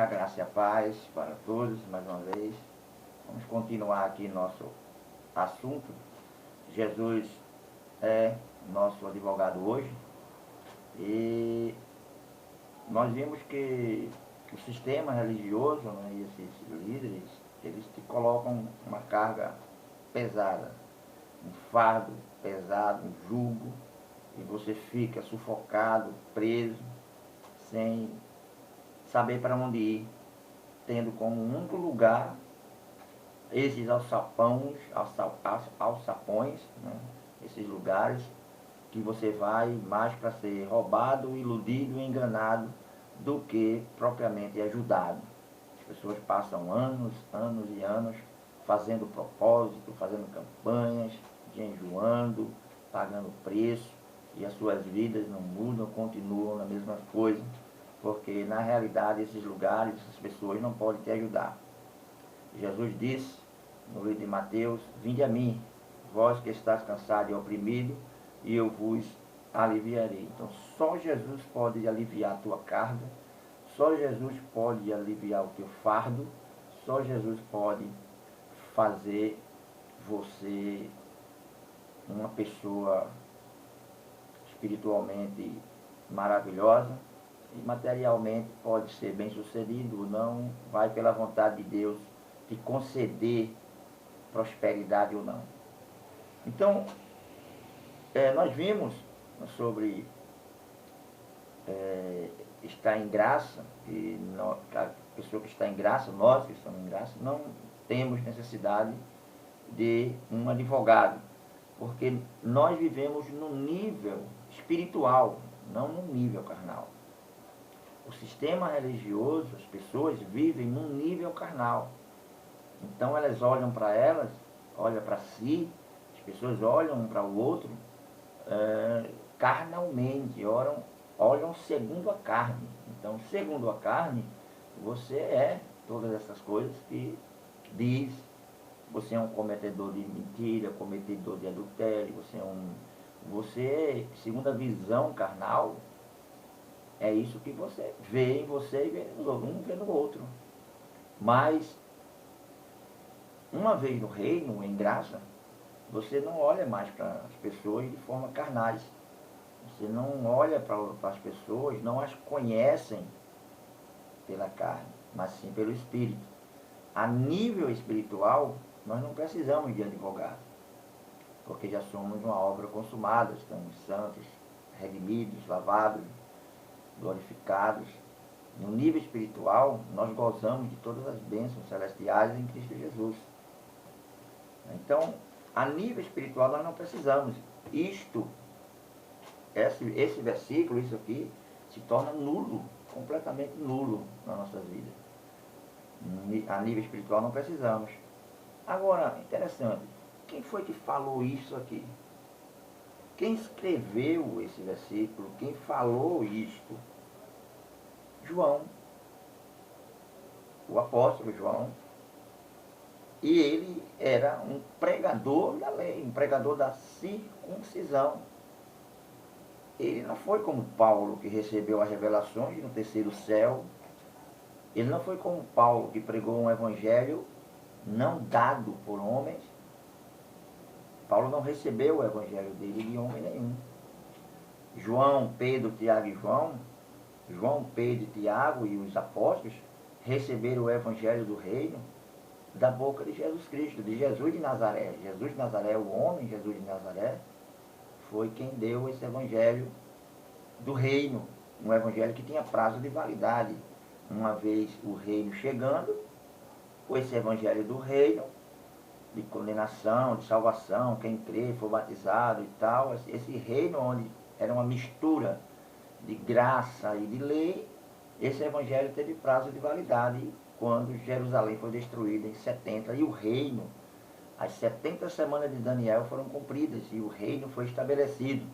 A graça e a paz para todos, mais uma vez. Vamos continuar aqui nosso assunto. Jesus é nosso advogado hoje. E nós vimos que o sistema religioso, né, e esses líderes, eles te colocam uma carga pesada, um fardo pesado, um jugo, e você fica sufocado, preso, sem saber para onde ir, tendo como único lugar esses alçapões, né? Esses lugares que você vai mais para ser roubado, iludido e enganado do que propriamente ajudado. As pessoas passam anos e anos fazendo propósito, fazendo campanhas, jejuando, pagando preço, e as suas vidas não mudam, continuam na mesma coisa, porque na realidade esses lugares, essas pessoas não podem te ajudar. Jesus disse no livro de Mateus: vinde a mim, vós que estáis cansados e oprimidos, e eu vos aliviarei. Então só Jesus pode aliviar a tua carga, só Jesus pode aliviar o teu fardo, só Jesus pode fazer você uma pessoa espiritualmente maravilhosa, e materialmente pode ser bem sucedido ou não, vai pela vontade de Deus te conceder prosperidade ou não. Então, nós vimos sobre estar em graça, e a pessoa que está em graça, nós que estamos em graça, não temos necessidade de um advogado, porque nós vivemos no nível espiritual, não no nível carnal. O sistema religioso, as pessoas vivem num nível carnal. Então elas olham para elas, olham para si, as pessoas olham um para o outro carnalmente, olham segundo a carne. Então, segundo a carne, você é todas essas coisas que diz. Você é um cometedor de mentira, cometedor de adultério, você, segundo a visão carnal, é isso que você vê em você e vê no outro, um vê no outro. Mas, uma vez no reino, em graça, você não olha mais para as pessoas de forma carnais. Você não olha para as pessoas, não as conhecem pela carne, mas sim pelo Espírito. A nível espiritual, nós não precisamos de advogado, porque já somos uma obra consumada, estamos santos, redimidos, lavados, glorificados. No nível espiritual, nós gozamos de todas as bênçãos celestiais em Cristo Jesus. Então, a nível espiritual, nós não precisamos. Esse versículo, isso aqui, se torna nulo, completamente nulo nas nossas vidas. A nível espiritual não precisamos. Agora, interessante, quem foi que falou isso aqui? Quem escreveu esse versículo? Quem falou isto? João, o apóstolo João. E ele era um pregador da lei, um pregador da circuncisão. Ele não foi como Paulo, que recebeu as revelações no terceiro céu. Ele não foi como Paulo, que pregou um evangelho não dado por homens. Paulo não recebeu o evangelho dele de homem nenhum. João, Pedro, Tiago e João, Pedro, Tiago e os apóstolos receberam o evangelho do reino da boca de Jesus Cristo, de Jesus de Nazaré. Jesus de Nazaré, o homem Jesus de Nazaré, foi quem deu esse evangelho do reino, um evangelho que tinha prazo de validade. Uma vez o reino chegando, esse evangelho do reino, de condenação, de salvação, quem crê, for batizado e tal, esse reino onde era uma mistura de graça e de lei, esse evangelho teve prazo de validade quando Jerusalém foi destruída em 70, e o reino, as 70 semanas de Daniel foram cumpridas e o reino foi estabelecido.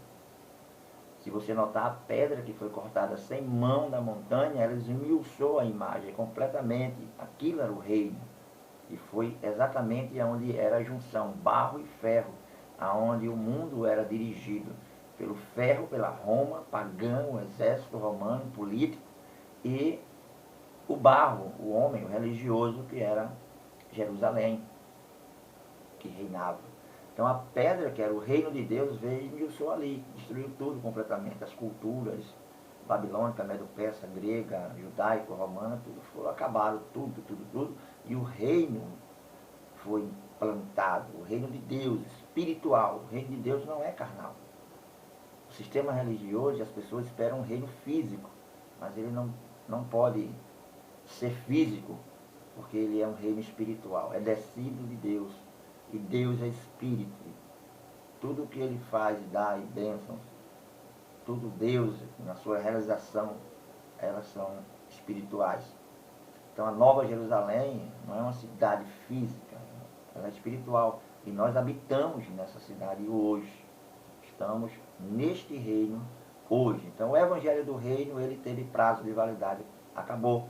Se você notar, a pedra que foi cortada sem mão da montanha, ela esmiuçou a imagem completamente. Aquilo era o reino. E foi exatamente onde era a junção, barro e ferro, aonde o mundo era dirigido pelo ferro, pela Roma, pagã, o exército romano, político, e o o barro, o homem, o religioso, que era Jerusalém, que reinava. Então a pedra, que era o reino de Deus, veio e esmiuçou ali, destruiu tudo completamente, as culturas babilônica, medo-persa, grega, judaico, romana, tudo foi acabado, tudo, e o reino foi implantado, o reino de Deus, espiritual. O reino de Deus não é carnal. O sistema religioso, as pessoas esperam um reino físico, mas ele não pode ser físico, porque ele é um reino espiritual, é descido de Deus, e Deus é espírito. Tudo o que ele faz, dá e bênçãos, tudo Deus, na sua realização, elas são espirituais. Então a Nova Jerusalém não é uma cidade física, ela é espiritual. E nós habitamos nessa cidade hoje. Estamos neste reino hoje. Então o Evangelho do Reino, ele teve prazo de validade, acabou.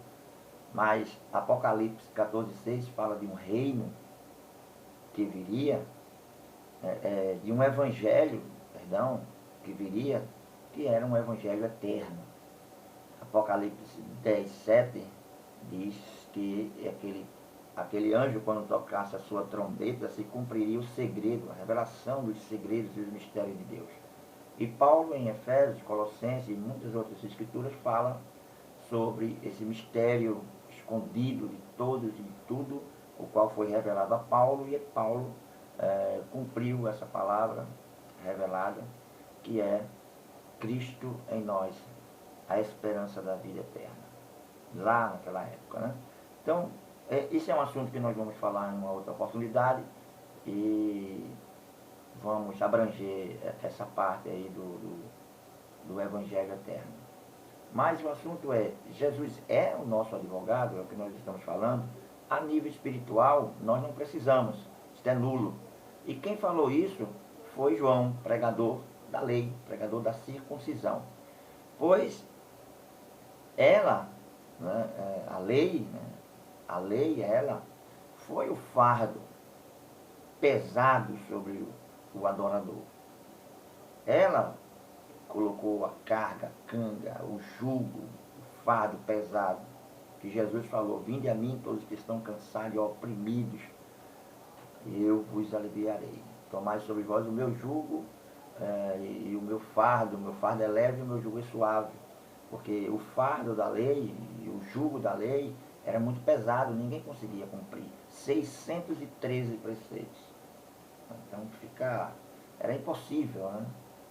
Mas Apocalipse 14,6 fala de um reino que viria, de um evangelho, que viria, que era um evangelho eterno. Apocalipse 10,7 diz que aquele anjo, quando tocasse a sua trombeta, se cumpriria o segredo, a revelação dos segredos e dos mistérios de Deus. E Paulo, em Efésios, Colossenses e muitas outras escrituras, fala sobre esse mistério escondido de todos e de tudo, o qual foi revelado a Paulo, e Paulo cumpriu essa palavra revelada, que é Cristo em nós, a esperança da vida eterna, lá naquela época, né? Então, esse é um assunto que nós vamos falar em uma outra oportunidade, e vamos abranger essa parte aí do Evangelho eterno. Mas o assunto é, Jesus é o nosso advogado, é o que nós estamos falando. A nível espiritual, nós não precisamos, isso é nulo. E quem falou isso foi João, pregador da lei, pregador da circuncisão. Pois ela, né, a lei, ela foi o fardo pesado sobre o adorador. Ela colocou a carga, a canga, o jugo, o fardo pesado, que Jesus falou: vinde a mim todos que estão cansados e oprimidos, e eu vos aliviarei. Tomai sobre vós o meu jugo, e o meu fardo é leve e o meu jugo é suave. Porque o fardo da lei e o jugo da lei era muito pesado, ninguém conseguia cumprir. 613 preceitos. Então era impossível, né,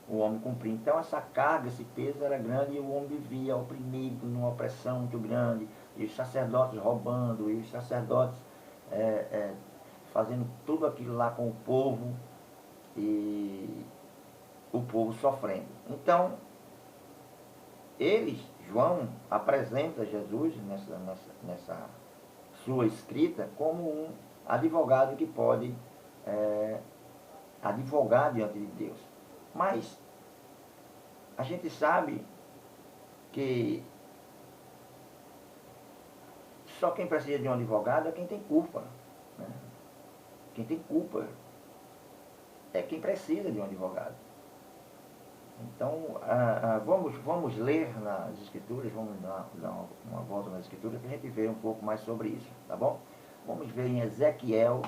o homem cumprir. Então essa carga, esse peso era grande, e o homem vivia oprimido, numa opressão muito grande, e os sacerdotes roubando, e os sacerdotes fazendo tudo aquilo lá com o povo, e o povo sofrendo. Então, João apresenta Jesus nessa sua escrita como um advogado que pode advogar diante de Deus. Mas a gente sabe que só quem precisa de um advogado é quem tem culpa, né? Quem tem culpa é quem precisa de um advogado. Então, vamos ler nas Escrituras, vamos dar uma volta nas Escrituras para a gente ver um pouco mais sobre isso, tá bom? Vamos ver em Ezequiel,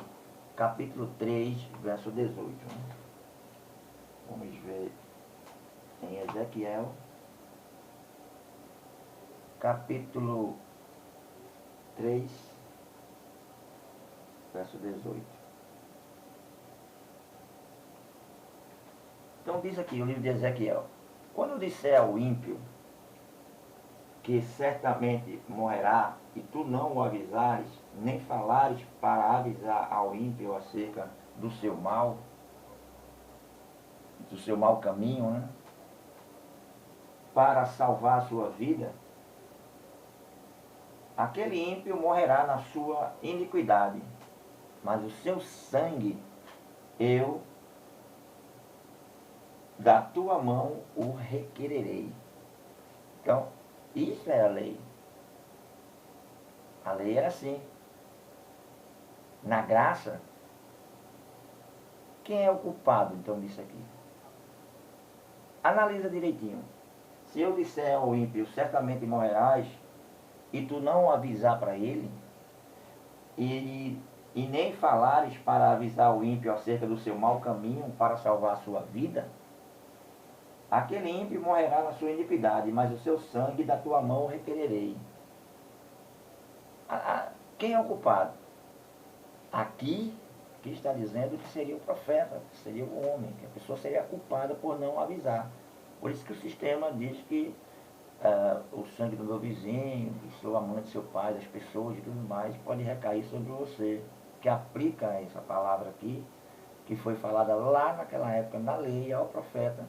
capítulo 3, verso 18. Né? Vamos ver em Ezequiel, capítulo 3, verso 18. Então diz aqui o livro de Ezequiel: quando disser ao ímpio que certamente morrerá, e tu não o avisares, nem falares para avisar ao ímpio acerca do seu mau caminho, né, para salvar a sua vida, aquele ímpio morrerá na sua iniquidade, mas o seu sangue eu da tua mão o requererei. Então, isso é a lei. A lei era assim. Na graça, quem é o culpado, então, disso aqui? Analisa direitinho. Se eu disser ao ímpio, certamente morrerás, e tu não avisar para ele, e nem falares para avisar o ímpio acerca do seu mau caminho para salvar a sua vida, aquele ímpio morrerá na sua iniquidade, mas o seu sangue da tua mão requererei. Quem é o culpado? Aqui está dizendo que seria o profeta, que seria o homem, que a pessoa seria culpada por não avisar. Por isso que o sistema diz que o sangue do meu vizinho, do seu amante, do seu pai, das pessoas e tudo mais, pode recair sobre você. Que aplica essa palavra aqui, que foi falada lá naquela época na lei ao profeta,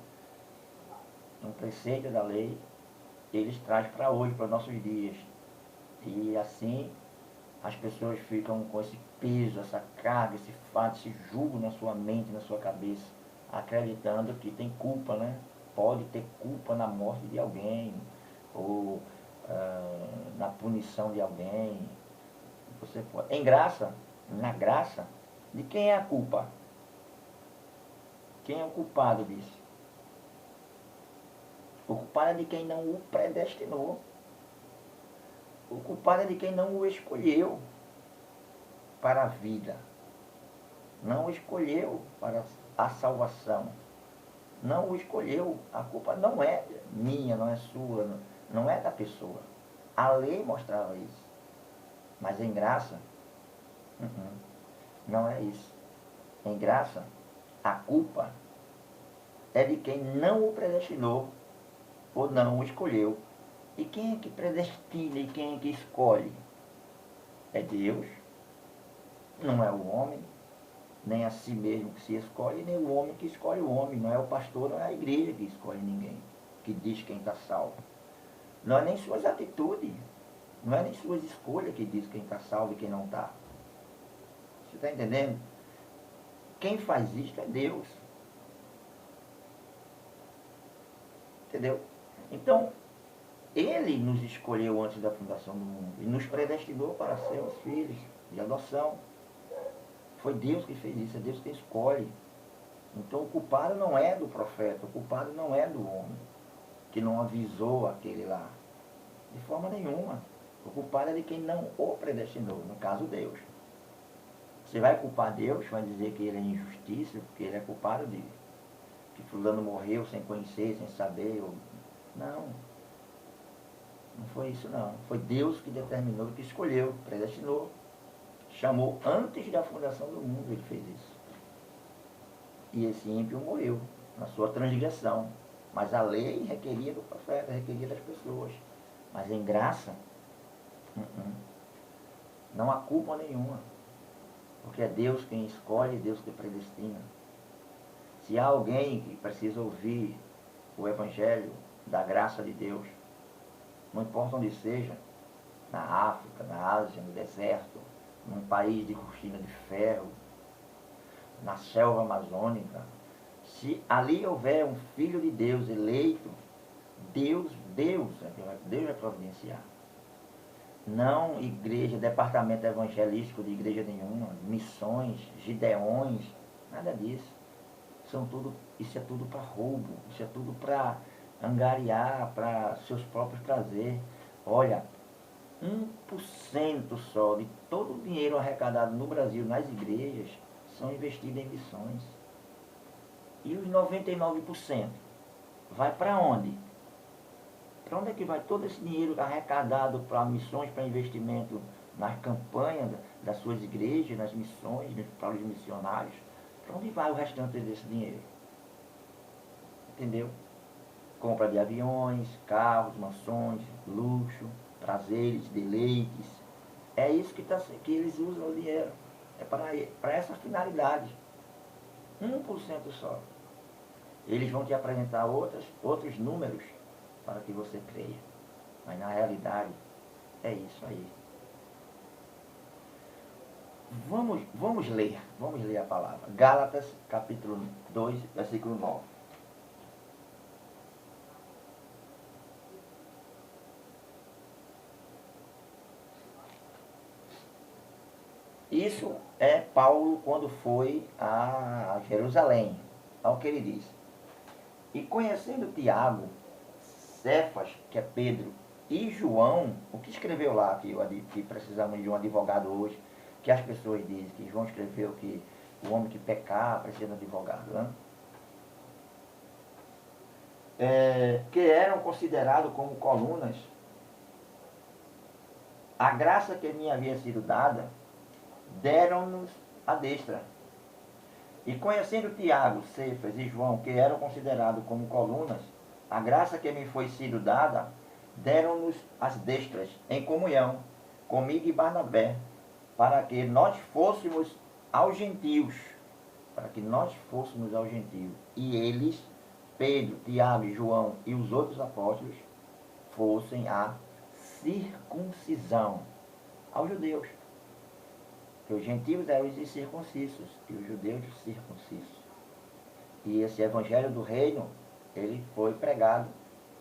um preceito da lei, eles trazem para hoje, para os nossos dias. E assim as pessoas ficam com esse peso, essa carga, esse fato, esse jugo na sua mente, na sua cabeça, acreditando que tem culpa, né? Pode ter culpa na morte de alguém, ou na punição de alguém. Você pode. Em graça, na graça, de quem é a culpa? Quem é o culpado disso? O culpado é de quem não o predestinou. O culpado é de quem não o escolheu para a vida. Não o escolheu para a salvação. Não o escolheu. A culpa não é minha, não é sua, não é da pessoa. A lei mostrava isso. Mas em graça, não é isso. Em graça, a culpa é de quem não o predestinou ou não o escolheu. E quem é que predestina e quem é que escolhe? É Deus, não é o homem, nem a si mesmo que se escolhe, nem o homem que escolhe o homem. Não é o pastor, não é a igreja que escolhe ninguém, que diz quem está salvo. Não é nem suas atitudes, não é nem suas escolhas que diz quem está salvo e quem não está. Você está entendendo? Quem faz isso é Deus. Entendeu? Então, Ele nos escolheu antes da fundação do mundo e nos predestinou para sermos filhos de adoção. Foi Deus que fez isso, é Deus que escolhe. Então o culpado não é do profeta, o culpado não é do homem, que não avisou aquele lá. De forma nenhuma. O culpado é de quem não o predestinou, no caso Deus. Você vai culpar Deus, vai dizer que ele é injustiça, porque ele é culpado de que fulano morreu sem conhecer, sem saber. Não. Não foi isso não. Foi Deus que determinou, que escolheu, predestinou. Chamou antes da fundação do mundo, ele fez isso. E esse ímpio morreu na sua transgressão. Mas a lei requeria do profeta, requeria das pessoas. Mas em graça, não há culpa nenhuma. Porque é Deus quem escolhe, Deus que predestina. Se há alguém que precisa ouvir o Evangelho da graça de Deus, não importa onde seja, na África, na Ásia, no deserto, num país de cortina de ferro, na selva amazônica, se ali houver um filho de Deus eleito, Deus vai providenciar. Não igreja, departamento evangelístico de igreja nenhuma, missões, gideões, nada disso. Isso é tudo para roubo, isso é tudo para angariar, para seus próprios prazeres. Olha, 1% só de todo o dinheiro arrecadado no Brasil, nas igrejas, são investidos em missões. E os 99% vai para onde? Para onde é que vai todo esse dinheiro arrecadado para missões, para investimento nas campanhas das suas igrejas, nas missões, para os missionários? Para onde vai o restante desse dinheiro? Entendeu? Compra de aviões, carros, mansões, luxo, prazeres, deleites. É isso que eles usam o dinheiro. É para essa finalidade. 1% só. Eles vão te apresentar outros números para que você creia. Mas na realidade é isso aí. Vamos ler a palavra. Gálatas, capítulo 2, versículo 9. Isso é Paulo quando foi a Jerusalém. Olha o que ele diz. E conhecendo Tiago, Cefas, que é Pedro, E João, o que escreveu lá, que precisamos de um advogado hoje, que as pessoas dizem que João escreveu que o homem que pecar precisa de um advogado, né? Que eram considerados como colunas, a graça que me havia sido dada, deram-nos a destra. E conhecendo Tiago, Cefas e João, que eram considerados como colunas, a graça que me foi sido dada, deram-nos as destras, em comunhão, comigo e Barnabé, para que nós fôssemos aos gentios, para que nós fôssemos aos gentios. E eles, Pedro, Tiago e João e os outros apóstolos, fossem a circuncisão aos judeus. Que os gentios eram os incircuncisos e os judeus os circuncisos. E esse evangelho do reino, ele foi pregado,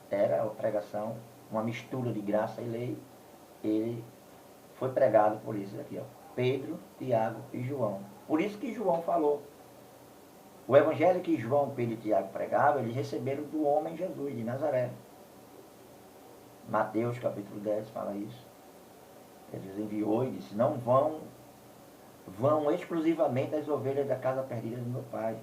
era a pregação, uma mistura de graça e lei. Ele foi pregado por isso aqui, ó, Pedro, Tiago e João. Por isso que João falou. O evangelho que João, Pedro e Tiago pregavam, eles receberam do homem Jesus de Nazaré. Mateus capítulo 10 fala isso. Ele enviou e disse, não vão exclusivamente as ovelhas da casa perdida do meu pai.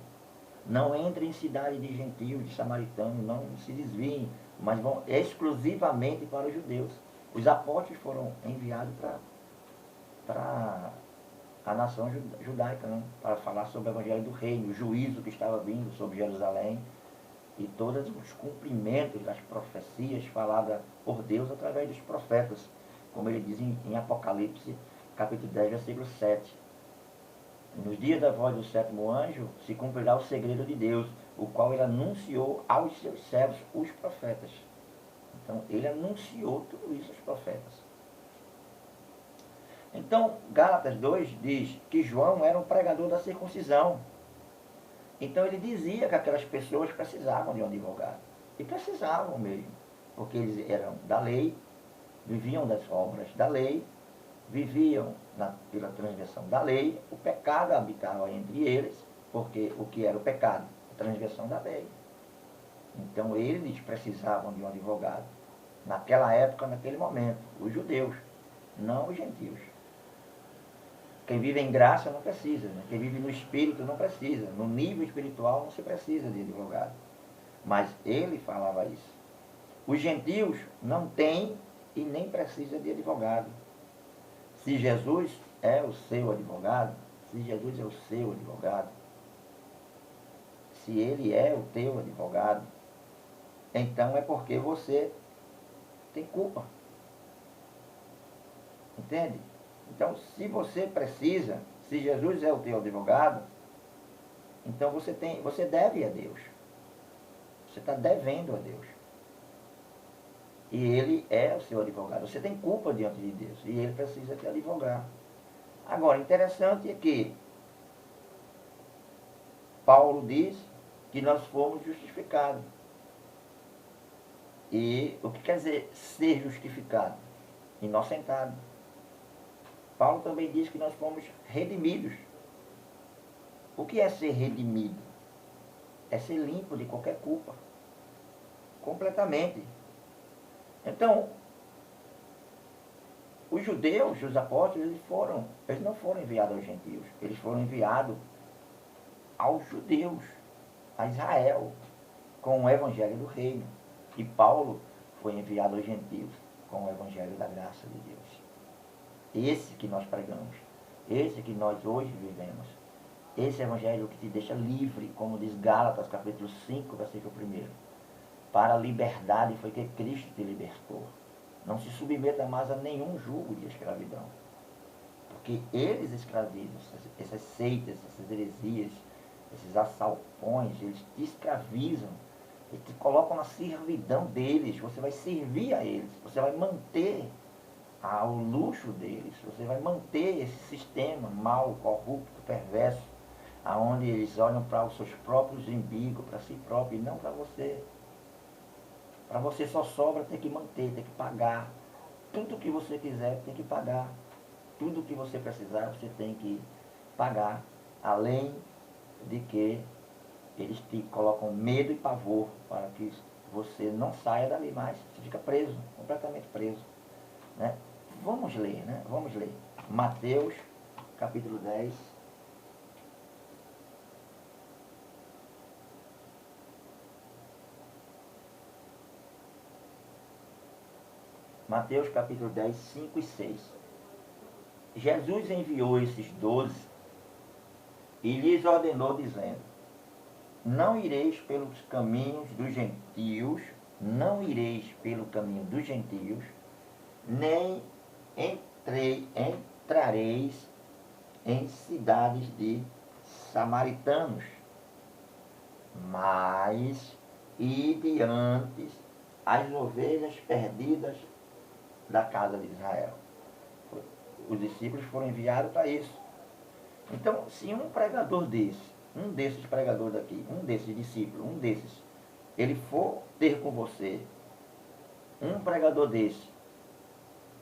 Não entrem em cidade de gentios, de samaritanos, não se desviem, mas vão exclusivamente para os judeus. Os apóstolos foram enviados para a nação judaica, né? Para falar sobre o evangelho do reino, o juízo que estava vindo sobre Jerusalém e todos os cumprimentos das profecias faladas por Deus através dos profetas, como ele diz em Apocalipse, capítulo 10, versículo 7. Nos dias da voz do sétimo anjo se cumprirá o segredo de Deus, o qual ele anunciou aos seus servos, os profetas. Então, ele anunciou tudo isso aos profetas. Então, Gálatas 2 diz que João era um pregador da circuncisão. Então, ele dizia que aquelas pessoas precisavam de um advogado. E precisavam mesmo, porque eles eram da lei, viviam das obras da lei, viviam pela transgressão da lei, o pecado habitava entre eles, porque o que era o pecado? A transgressão da lei. Então eles precisavam de um advogado. Naquela época, naquele momento, os judeus, não os gentios. Quem vive em graça não precisa, né? Quem vive no espírito não precisa. No nível espiritual não se precisa de advogado. Mas ele falava isso. Os gentios não têm e nem precisam de advogado. Se Jesus é o seu advogado, se Jesus é o seu advogado, se ele é o teu advogado, então é porque você tem culpa. Entende? Então, se você precisa, se Jesus é o teu advogado, então você deve a Deus. Você está devendo a Deus. E ele é o seu advogado. Você tem culpa diante de Deus. E ele precisa te advogar. Agora, interessante é que Paulo diz que nós fomos justificados. E o que quer dizer ser justificado? Inocentado. Paulo também diz que nós fomos redimidos. O que é ser redimido? É ser limpo de qualquer culpa. Completamente. Então, os judeus, os apóstolos, eles não foram enviados aos gentios, eles foram enviados aos judeus, a Israel, com o evangelho do reino. E Paulo foi enviado aos gentios com o evangelho da graça de Deus. Esse que nós pregamos, esse que nós hoje vivemos, esse evangelho que te deixa livre, como diz Gálatas capítulo 5, versículo 1. Para a liberdade foi que Cristo te libertou. Não se submeta mais a nenhum jugo de escravidão. Porque eles escravizam, essas seitas, essas heresias, esses assalpões, eles te escravizam, eles te colocam na servidão deles. Você vai servir a eles, você vai manter ao luxo deles, você vai manter esse sistema mau, corrupto, perverso, aonde eles olham para os seus próprios umbigos, para si próprio, e não para você. Para você só sobra ter que manter, ter que pagar. Tudo que você quiser tem que pagar. Tudo que você precisar você tem que pagar. Além de que eles te colocam medo e pavor para que você não saia dali mais, você fica preso, completamente preso, né? Vamos ler, né? Vamos ler. Mateus, capítulo 10. Mateus, capítulo 10, 5 e 6. Jesus enviou esses 12 e lhes ordenou, dizendo: não ireis pelos caminhos dos gentios, não ireis pelo caminho dos gentios, nem entrareis em cidades de samaritanos, mas ide antes as ovelhas perdidas da casa de Israel. Os discípulos foram enviados para isso. Então, se um pregador desse, um desses pregadores daqui, um desses discípulos, um desses, ele for ter com você, um pregador desse,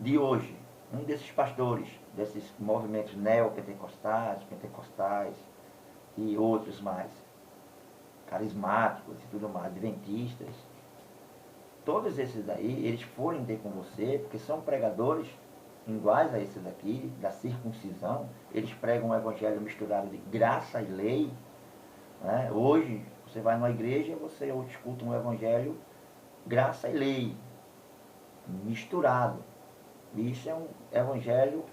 de hoje, um desses pastores, desses movimentos neopentecostais, pentecostais e outros mais, carismáticos e tudo mais, adventistas, todos esses daí, eles forem ter com você, porque são pregadores iguais a esses daqui, da circuncisão, eles pregam um evangelho misturado de graça e lei, né? Hoje, você vai numa igreja, você escuta um evangelho graça e lei, misturado. E isso é um evangelho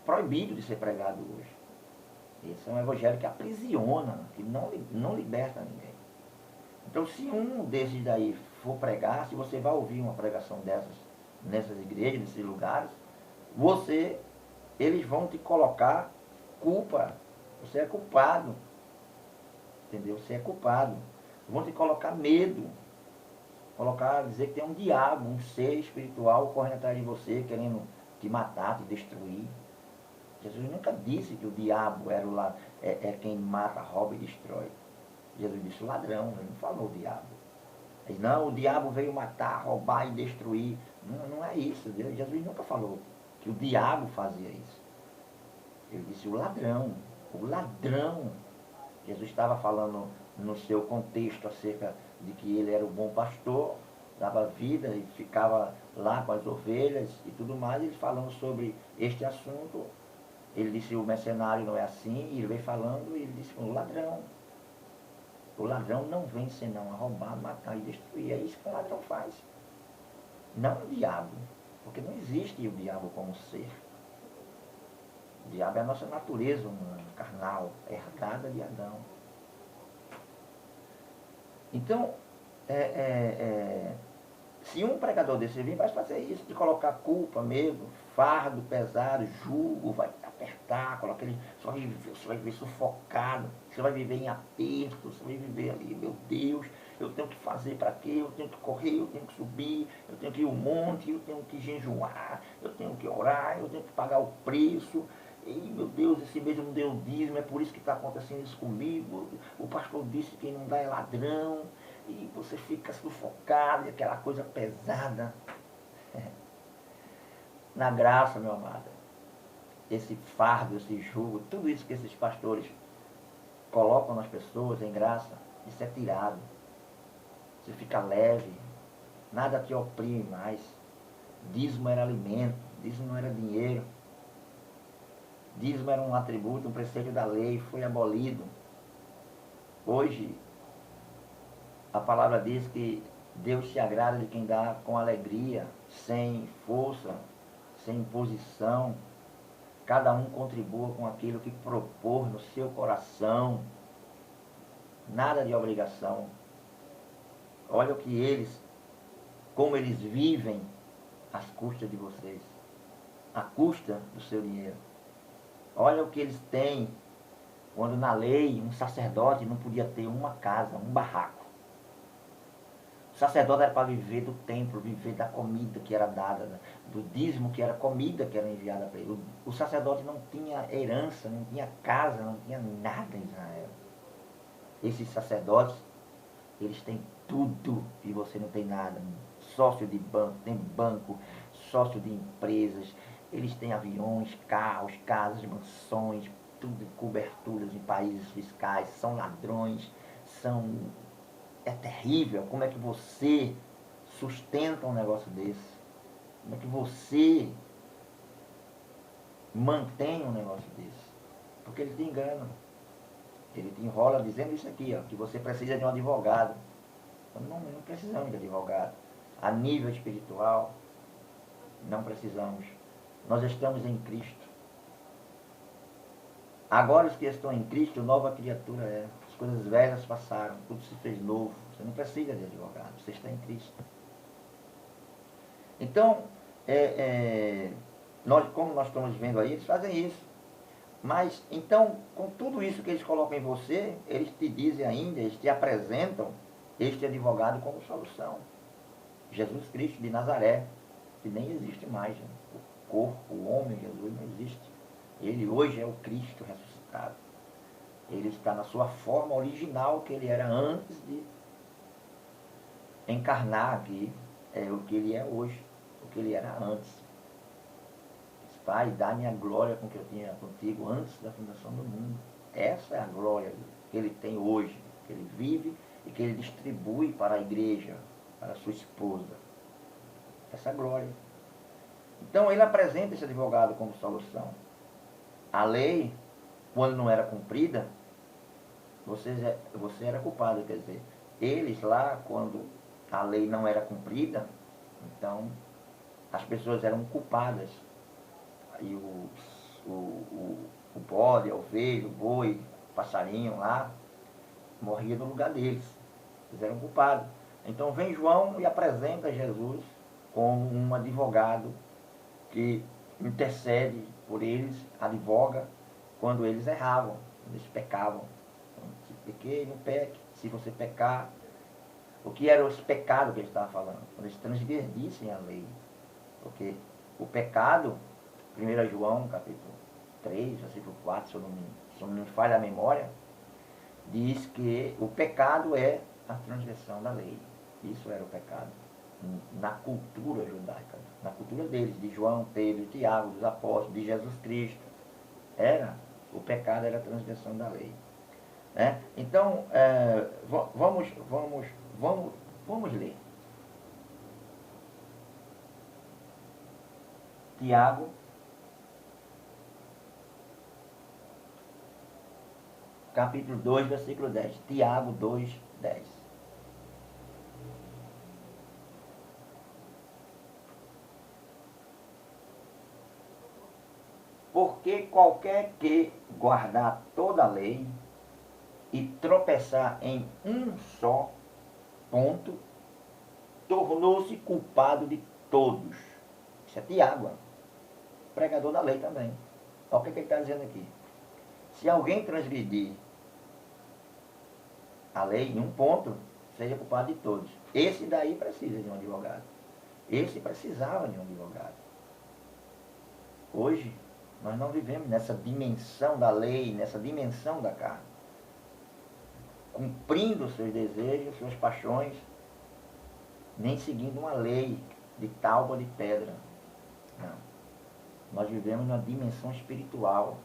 proibido de ser pregado hoje. Esse é um evangelho que aprisiona, que não liberta ninguém. Então, se um desses daí for pregar, se você vai ouvir uma pregação dessas, nessas igrejas, nesses lugares, eles vão te colocar culpa. Você é culpado. Entendeu? Você é culpado. Vão te colocar medo. Dizer que tem um diabo, um ser espiritual correndo atrás de você, querendo te matar, te destruir. Jesus nunca disse que o diabo é quem mata, rouba e destrói. Jesus disse o ladrão, ele não falou o diabo. Ele, não, o diabo veio matar, roubar e destruir. Não, não é isso. Jesus nunca falou que o diabo fazia isso. Ele disse o ladrão. O ladrão. Jesus estava falando no seu contexto acerca de que ele era o bom pastor, dava vida e ficava lá com as ovelhas e tudo mais. Ele falando sobre este assunto, ele disse o mercenário não é assim, e ele veio falando e ele disse o ladrão. O ladrão não vem senão a roubar, matar e destruir. É isso que o ladrão faz. Não o diabo, porque não existe o diabo como ser. O diabo é a nossa natureza humana, carnal, herdada de Adão. Então, se um pregador desse vir, vai fazer isso, de colocar culpa, medo, fardo pesado, jugo, vai apertar, coloca ele, você vai viver sufocado, você vai viver em aperto, você vai viver ali, meu Deus, eu tenho que fazer para quê? Eu tenho que correr, eu tenho que subir, eu tenho que ir ao monte, eu tenho que jejuar, eu tenho que orar, eu tenho que pagar o preço. E, meu Deus, esse mês eu não dei o dízimo, é por isso que está acontecendo isso comigo. O pastor disse que quem não dá é ladrão. E você fica sufocado, e aquela coisa pesada. Na graça, meu amado, esse fardo, esse jugo, tudo isso que esses pastores colocam nas pessoas em graça, isso é tirado. Você fica leve, nada te oprime mais. Dízimo era alimento, dízimo não era dinheiro. Dízimo era um atributo, um preceito da lei, foi abolido. Hoje, a palavra diz que Deus se agrada de quem dá com alegria, sem força, sem imposição. Cada um contribua com aquilo que propor no seu coração. Nada de obrigação. Olha o que como eles vivem às custas de vocês. À custa do seu dinheiro. Olha o que eles têm, quando na lei um sacerdote não podia ter uma casa, um barraco. O sacerdote era para viver do templo, viver da comida que era dada, do dízimo que era comida que era enviada para ele. O sacerdote não tinha herança, não tinha casa, não tinha nada em Israel. Esses sacerdotes, eles têm tudo e você não tem nada. Sócio de banco, tem banco, sócio de empresas, eles têm aviões, carros, casas, mansões, tudo, coberturas em países fiscais, são ladrões, são é terrível. Como é que você sustenta um negócio desse? Como é que você mantém um negócio desse? Porque ele te engana. Ele te enrola dizendo isso aqui, ó, que você precisa de um advogado. Não precisamos de advogado. A nível espiritual, não precisamos. Nós estamos em Cristo. Agora os que estão em Cristo, nova criatura é. As coisas velhas passaram, tudo se fez novo. Você não precisa de advogado, você está em Cristo. Então, como nós estamos vendo aí, eles fazem isso. Mas, então, com tudo isso que eles colocam em você, eles te dizem ainda, eles te apresentam este advogado como solução. Jesus Cristo de Nazaré, que nem existe mais. Né? O corpo, o homem, Jesus, não existe. Ele hoje é o Cristo ressuscitado. Ele está na sua forma original que ele era antes de encarnar aqui. É o que ele é hoje, o que ele era antes. Pai, dá-me a glória com que eu tinha contigo antes da fundação do mundo. Essa é a glória que ele tem hoje, que ele vive e que ele distribui para a igreja, para a sua esposa. Essa glória. Então ele apresenta esse advogado como solução. A lei, quando não era cumprida, você era culpado, quer dizer, eles lá, quando a lei não era cumprida, então as pessoas eram culpadas. Aí o bode, a ovelha, o boi, o passarinho lá, morria no lugar deles. Eles eram culpados. Então vem João e apresenta Jesus como um advogado que intercede por eles, advoga quando eles erravam, quando eles pecavam. Então, se pequei, não peque. Se você pecar, o que era os pecados que ele estava falando? Quando eles transgredissem a lei. Porque o pecado, 1 João, capítulo 3, versículo 4, se não me falha a memória, diz que o pecado é a transgressão da lei. Isso era o pecado. Na cultura judaica, na cultura deles, de João, Pedro, Tiago, dos apóstolos, de Jesus Cristo. O pecado era a transgressão da lei. Né? Então, vamos ler. Tiago, capítulo 2, versículo 10. Tiago 2, 10. Porque qualquer que guardar toda a lei e tropeçar em um só ponto, tornou-se culpado de todos. Isso é Tiago, pregador da lei também. Olha o que ele está dizendo aqui. Se alguém transgredir a lei em um ponto, seja culpado de todos. Esse daí precisa de um advogado. Esse precisava de um advogado. Hoje, nós não vivemos nessa dimensão da lei, nessa dimensão da carne. Cumprindo seus desejos, suas paixões, nem seguindo uma lei de tábua de pedra. Não. Nós vivemos numa dimensão espiritual.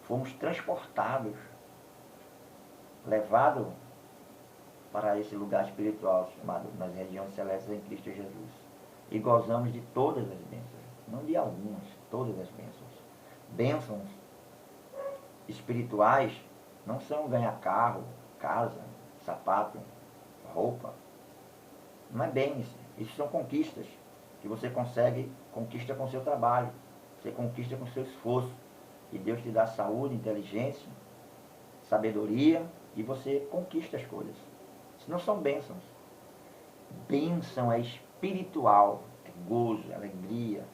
Fomos transportados, levados para esse lugar espiritual chamado nas regiões celestes em Cristo Jesus. E gozamos de todas as bênçãos, não de algumas, todas as bênçãos. Bênçãos espirituais não são ganhar carro, casa, sapato, roupa. Não é bem isso são conquistas que você conquista com seu trabalho, você conquista com seu esforço. E Deus te dá saúde, inteligência, sabedoria, e você conquista as coisas. Isso não são bênçãos. Bênção é espiritual, é gozo, é alegria,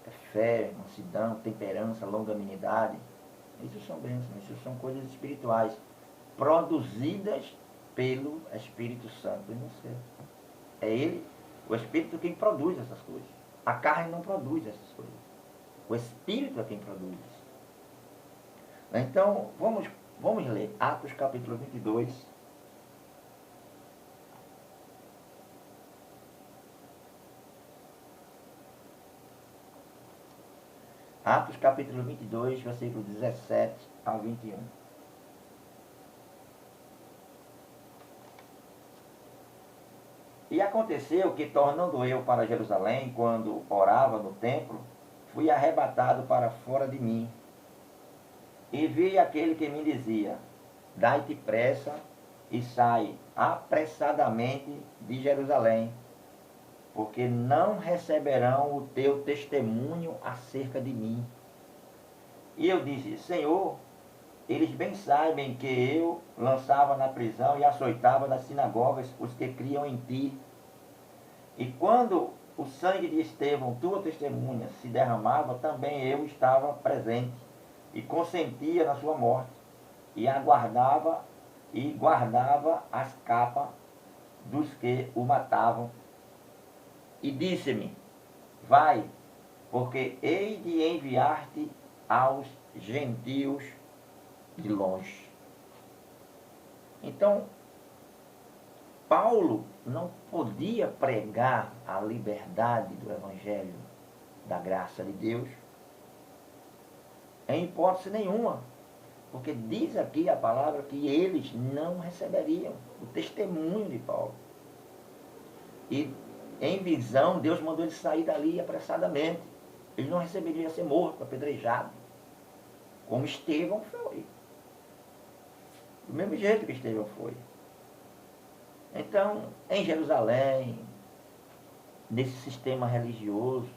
é fé, mansidão, temperança, longanimidade. Isso são bênçãos, isso são coisas espirituais, produzidas pelo Espírito Santo em você. É Ele, o Espírito, quem produz essas coisas. A carne não produz essas coisas. O Espírito é quem produz. Então, vamos ler Atos capítulo 22. Atos capítulo 22, versículo 17 ao 21. E aconteceu que, tornando eu para Jerusalém, quando orava no templo, fui arrebatado para fora de mim. E vi aquele que me dizia: dai-te pressa e sai apressadamente de Jerusalém, porque não receberão o teu testemunho acerca de mim. E eu disse: Senhor, eles bem sabem que eu lançava na prisão e açoitava nas sinagogas os que criam em ti. E quando o sangue de Estevão, tua testemunha, se derramava, também eu estava presente e consentia na sua morte, e aguardava e guardava as capas dos que o matavam. E disse-me: vai, porque hei de enviar-te aos gentios de longe. Então, Paulo não podia pregar a liberdade do Evangelho da graça de Deus em hipótese nenhuma, porque diz aqui a palavra que eles não receberiam o testemunho de Paulo. E em visão, Deus mandou ele sair dali apressadamente. Ele não receberia, ia ser morto, apedrejado, como Estevão foi. Do mesmo jeito que Estevão foi. Então, em Jerusalém, nesse sistema religioso,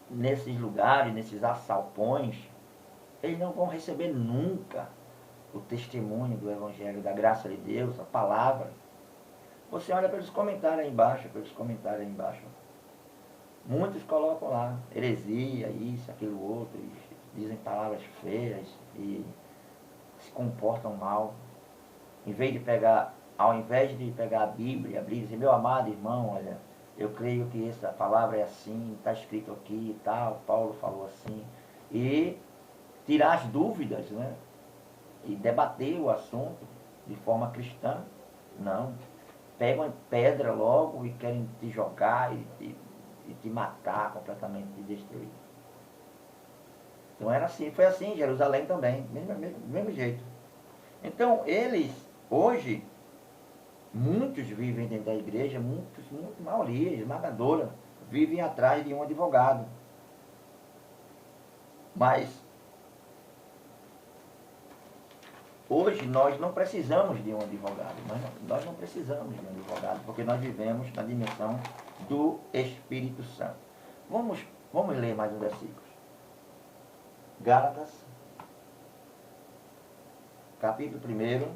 nesses lugares, nesses assalpões, eles não vão receber nunca o testemunho do Evangelho, da graça de Deus, a palavra. Você olha pelos comentários aí embaixo, Muitos colocam lá, heresia, isso, aquilo, outro, dizem palavras feias e se comportam mal. Ao invés de pegar a Bíblia, abrir e dizer: meu amado irmão, olha, eu creio que essa palavra é assim, está escrito aqui e tal, Paulo falou assim. E tirar as dúvidas, né? E debater o assunto de forma cristã. Não. Pegam pedra logo e querem te jogar e te matar completamente, te destruir. Então era assim, foi assim em Jerusalém também, do mesmo jeito. Então eles, hoje, muitos vivem dentro da igreja, muita maioria, esmagadora, vivem atrás de um advogado. Mas hoje nós não precisamos de um advogado, nós não precisamos de um advogado, porque nós vivemos na dimensão do Espírito Santo. Vamos ler mais um versículo. Gálatas, capítulo 1.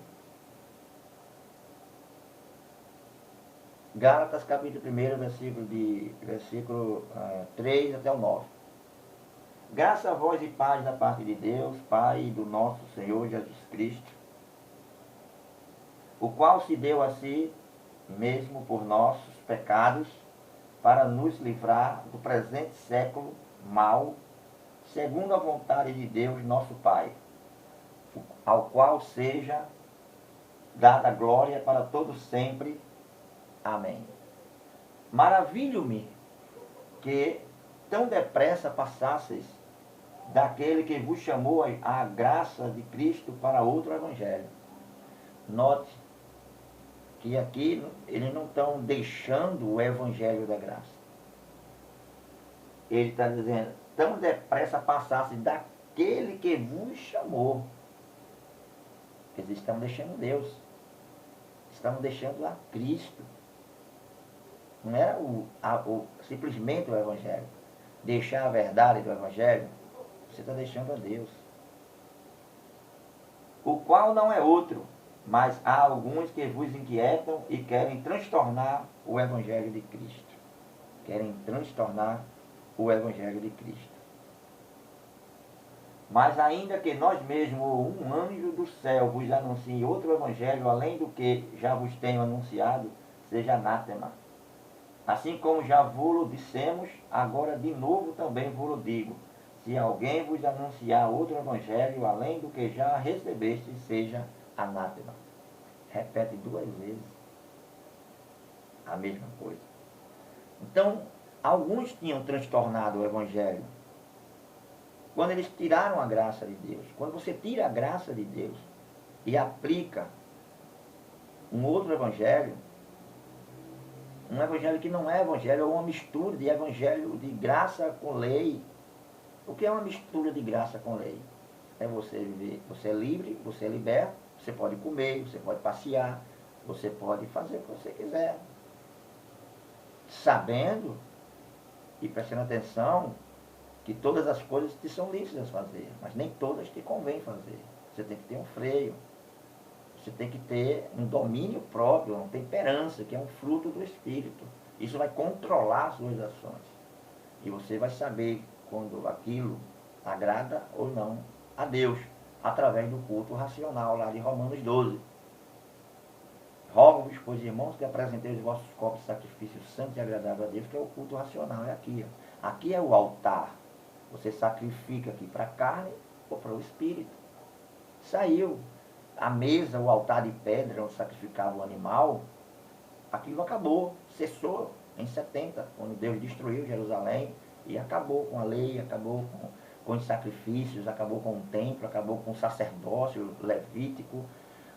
Gálatas, capítulo 1, versículo 3 até o 9. Graças a vós e paz da parte de Deus, Pai do nosso Senhor Jesus Cristo, o qual se deu a si mesmo por nossos pecados, para nos livrar do presente século mau, segundo a vontade de Deus nosso Pai, ao qual seja dada glória para todos sempre. Amém. Maravilho-me que tão depressa passasseis daquele que vos chamou a graça de Cristo para outro evangelho. Note que aqui eles não estão deixando o evangelho da graça. Ele está dizendo: tão depressa passasse daquele que vos chamou. Eles estão deixando Deus, estão deixando a Cristo. Não era simplesmente o evangelho. Deixar a verdade do evangelho, você está deixando a Deus. O qual não é outro, mas há alguns que vos inquietam e querem transtornar o evangelho de Cristo. Querem transtornar o evangelho de Cristo. Mas ainda que nós mesmos, um anjo do céu, vos anuncie outro evangelho, além do que já vos tenho anunciado, seja anátema. Assim como já vos dissemos, agora de novo também vos digo: se alguém vos anunciar outro evangelho, além do que já recebeste, seja anátema. Repete 2 vezes a mesma coisa. Então, alguns tinham transtornado o evangelho quando eles tiraram a graça de Deus. Quando você tira a graça de Deus e aplica um outro evangelho, Um evangelho que não é evangelho, é uma mistura de evangelho de graça com lei. O que é uma mistura de graça com lei? É você viver, você é livre, você é liberto, você pode comer, você pode passear, você pode fazer o que você quiser. Sabendo e prestando atenção que todas as coisas te são lícitas fazer, mas nem todas te convém fazer. Você tem que ter um freio, você tem que ter um domínio próprio, uma temperança, que é um fruto do Espírito. Isso vai controlar as suas ações. E você vai saber quando aquilo agrada ou não a Deus, através do culto racional lá de Romanos 12. Rogo-vos, pois, irmãos, que apresenteis os vossos corpos de sacrifício santo e agradável a Deus, que é o culto racional, é aqui. Ó. Aqui é o altar. Você sacrifica aqui para a carne ou para o espírito. Saiu a mesa, o altar de pedra onde sacrificava o animal, aquilo acabou, cessou em 70, quando Deus destruiu Jerusalém e acabou com a lei, acabou com os sacrifícios, acabou com o templo, acabou com o sacerdócio levítico,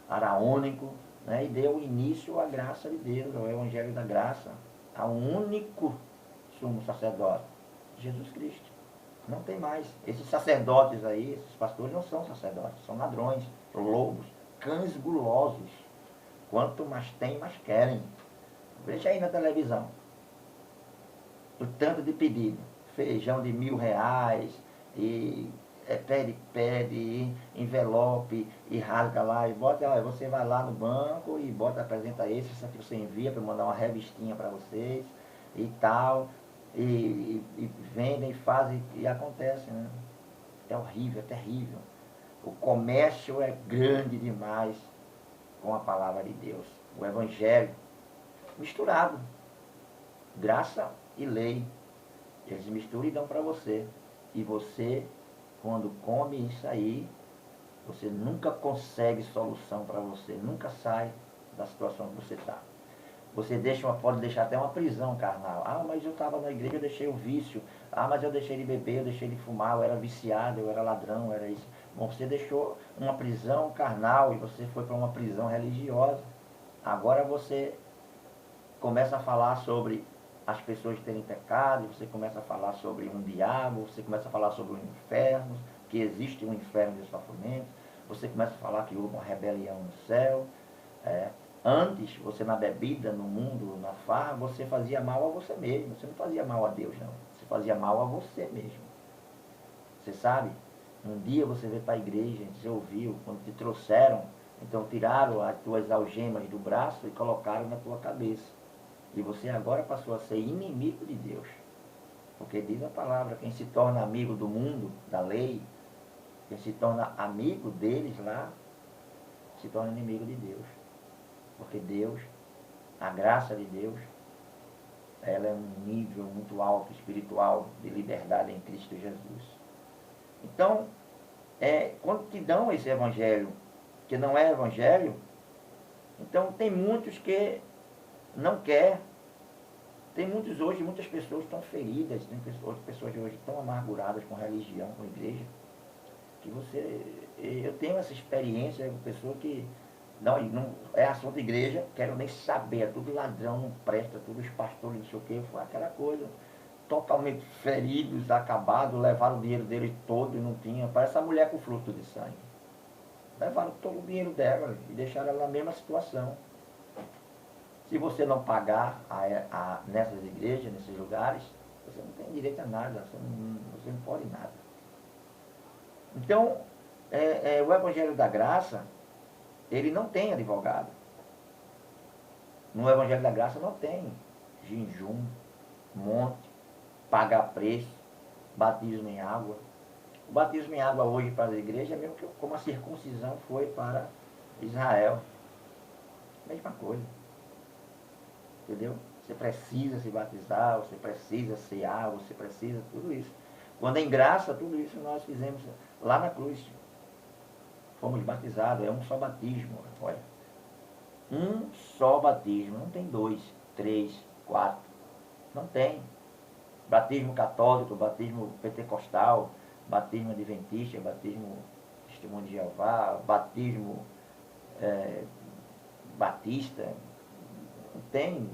araônico, né, e deu início à graça de Deus, ao evangelho da graça, ao único sumo sacerdote, Jesus Cristo. Não tem mais. Esses sacerdotes aí, esses pastores não são sacerdotes, são ladrões, lobos, cães gulosos. Quanto mais tem, mais querem. Veja aí na televisão. O tanto de pedido. Feijão de R$ 1.000 e pede, envelope e rasga lá e bota, olha, você vai lá no banco e bota, apresenta isso aqui você envia para mandar uma revistinha para vocês e tal. E vendem, fazem e acontece, né? É horrível, é terrível. O comércio é grande demais com a palavra de Deus. O evangelho misturado. Graça e lei. Eles misturam e dão para você. E você, quando come isso aí, você nunca consegue solução para você. Nunca sai da situação que você está. Você pode deixar até uma prisão carnal. Ah, mas eu estava na igreja, eu deixei o vício. Ah, mas eu deixei de beber, eu deixei de fumar, eu era viciado, eu era ladrão, eu era isso. Bom, você deixou uma prisão carnal e você foi para uma prisão religiosa. Agora você começa a falar sobre as pessoas terem pecado, você começa a falar sobre um diabo, você começa a falar sobre o inferno, que existe um inferno de sofrimento, você começa a falar que houve uma rebelião no céu. Antes, você na bebida, no mundo, na farra, você fazia mal a você mesmo. Você não fazia mal a Deus, não. Você fazia mal a você mesmo. Você sabe? Um dia você veio para a igreja, você ouviu, quando te trouxeram, então tiraram as tuas algemas do braço e colocaram na tua cabeça. E você agora passou a ser inimigo de Deus. Porque diz a palavra, quem se torna amigo do mundo, da lei, quem se torna amigo deles lá, se torna inimigo de Deus. Porque Deus, a graça de Deus, ela é um nível muito alto, espiritual, de liberdade em Cristo Jesus. Então, quando te dão esse evangelho, que não é evangelho, então tem muitos que não quer. Tem muitos hoje, muitas pessoas estão feridas, tem pessoas hoje tão amarguradas com religião, com igreja, que eu tenho essa experiência com pessoa que não é assunto de igreja, quero nem saber, é tudo ladrão, não presta, tudo os pastores, não sei o que, foi aquela coisa, totalmente feridos, acabados, levaram o dinheiro deles todo e não tinha, parece a mulher com fluxo de sangue. Levaram todo o dinheiro dela e deixaram ela na mesma situação. Se você não pagar nessas igrejas, nesses lugares, você não tem direito a nada, você não pode nada. Então, o Evangelho da Graça, ele não tem advogado. No Evangelho da Graça não tem jejum, monte, pagar preço, batismo em água. O batismo em água hoje para as igrejas é mesmo como a circuncisão foi para Israel. Mesma coisa. Entendeu? Você precisa se batizar, você precisa cear, você precisa tudo isso. Quando é em graça, tudo isso nós fizemos lá na cruz. Fomos batizados, é um só batismo. Olha, um só batismo, não tem 2, 3, 4. Não tem. Batismo católico, batismo pentecostal, batismo adventista, batismo testemunho de Jeová, batismo batista. Não tem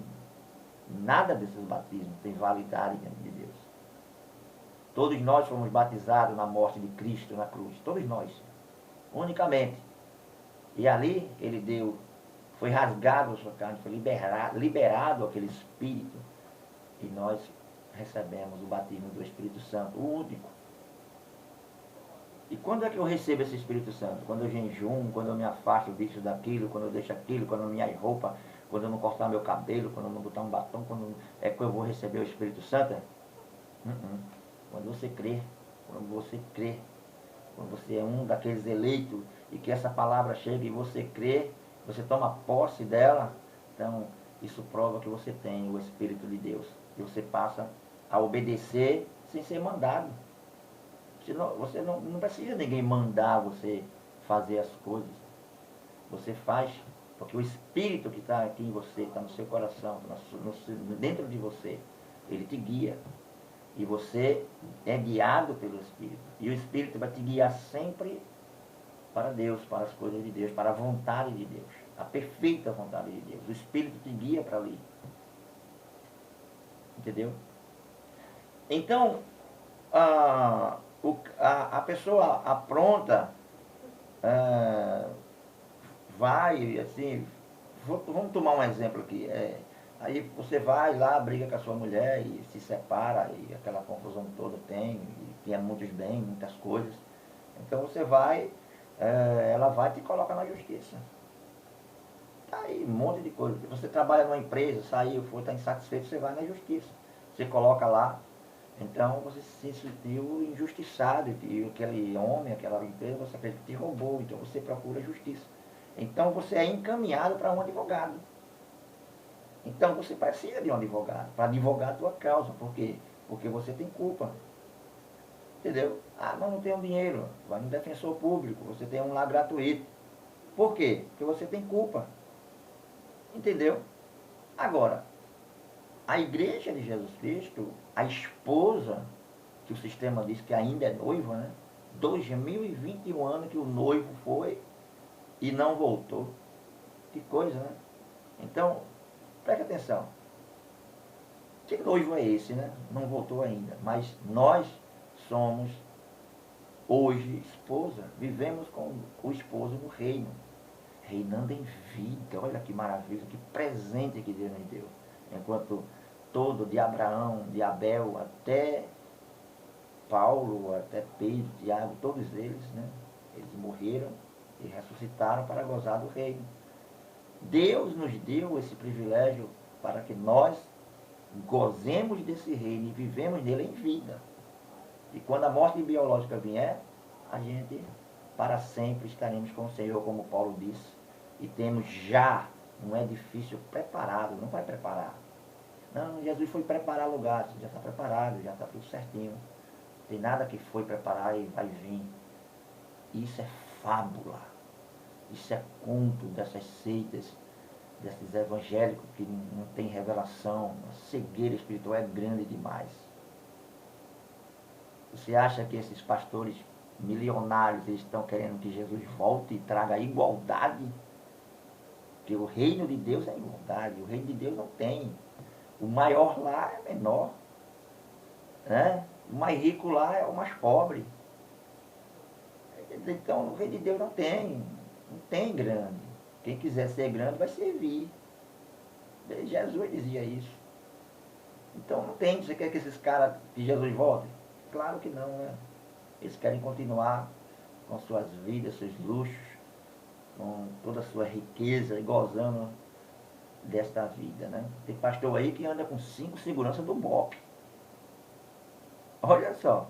Nada desses batismos tem validade diante de Deus. Todos nós fomos batizados na morte de Cristo na cruz. Todos nós. Unicamente. E ali ele deu, foi rasgado a sua carne, foi liberado aquele Espírito. E nós recebemos o batismo do Espírito Santo, o único. E quando é que eu recebo esse Espírito Santo? Quando eu jejuo, quando eu me afasto disso, daquilo, quando eu deixo aquilo, quando eu não me roupa, quando eu não cortar meu cabelo, quando eu não botar um batom, quando é que eu vou receber o Espírito Santo? Quando você crê, quando você é um daqueles eleitos e que essa palavra chega e você crê, você toma posse dela, então isso prova que você tem o Espírito de Deus. E você passa a obedecer sem ser mandado. Você não precisa ninguém mandar você fazer as coisas. Você faz, porque o Espírito que está aqui em você, está no seu coração, dentro de você, ele te guia. E você é guiado pelo Espírito. E o Espírito vai te guiar sempre para Deus, para as coisas de Deus, para a vontade de Deus. A perfeita vontade de Deus. O Espírito te guia para ali. Entendeu? Então, a pessoa apronta, vai, assim, vamos tomar um exemplo aqui. Aí você vai lá, briga com a sua mulher e se separa, e aquela confusão toda tem, e tinha muitos bens, muitas coisas. Então você vai, ela vai e te coloca na justiça. Tá aí um monte de coisa. Você trabalha numa empresa, saiu, foi, está insatisfeito, você vai na justiça. Você coloca lá. Então você se sentiu injustiçado, e aquele homem, aquela empresa, você acredita que te roubou, então você procura justiça. Então você é encaminhado para um advogado. Então você precisa de um advogado, para advogar a tua causa. Por quê? Porque você tem culpa. Entendeu? Ah, mas não tenho dinheiro. Vai no defensor público, você tem um lá gratuito. Por quê? Porque você tem culpa. Entendeu? Agora, a igreja de Jesus Cristo, a esposa, que o sistema diz que ainda é noiva, né? 2021 anos que o noivo foi e não voltou. Que coisa, né? Então, preste atenção. Que noivo é esse, né? Não voltou ainda. Mas nós somos hoje esposa. Vivemos com o esposo no reino. Reinando em vida. Olha que maravilha, que presente que Deus nos deu. Enquanto todo, de Abraão, de Abel, até Paulo, até Pedro, Tiago, todos eles, né? Eles morreram e ressuscitaram para gozar do reino. Deus nos deu esse privilégio para que nós gozemos desse reino e vivemos nele em vida. E quando a morte biológica vier, a gente para sempre estaremos com o Senhor, como Paulo disse. E temos já um edifício preparado, não vai preparar. Não, Jesus foi preparar lugar, já está preparado, já está tudo certinho. Não tem nada que foi preparar e vai vir. Isso é fábula. Isso é conto dessas seitas, desses evangélicos que não tem revelação. A cegueira espiritual é grande demais. Você acha que esses pastores milionários eles estão querendo que Jesus volte e traga igualdade? Porque o reino de Deus é igualdade. O reino de Deus não tem. O maior lá é menor. Né? O mais rico lá é o mais pobre. Então o reino de Deus não tem grande. Quem quiser ser grande vai servir. Jesus dizia isso. Então não tem. Você quer que esses caras, que Jesus volte? Claro que não, né? Eles querem continuar com suas vidas, seus luxos, com toda a sua riqueza e gozando desta vida, né? Tem pastor aí que anda com 5 seguranças do BOP. Olha só.